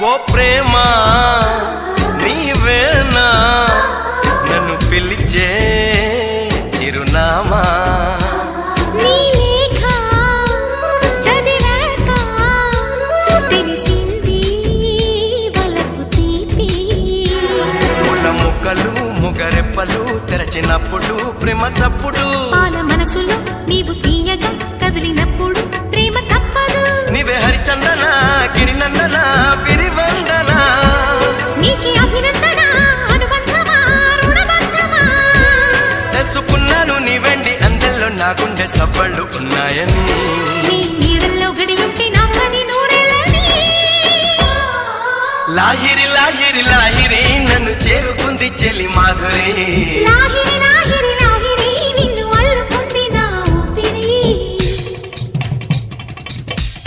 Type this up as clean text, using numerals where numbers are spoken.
ఓ ప్రేమ నీవేనా నన్ను పిలిచే చిరునామా ముగరెప్పలు తెరచినప్పుడు ప్రేమ చప్పుడు పాల మనసులో నీవు తీయగా కదిలినప్పుడు ప్రేమ తప్పదు నీవే హరిచందన గిరినందన విరివందన నీకి అభినందన అనుబంధమా రుణబంధమా తెలుసుకున్నాను నీ వెండి అందెల్లో నా గుండె సబ్బళ్ళు ఉన్నాయని నీ నీడల్లో గడియుంటే నాకది నూరేళ్ళని లాహిరి లాహిరి లాహిరి నన్ను చేరుకుంది చెలి మాధురి లాహిరి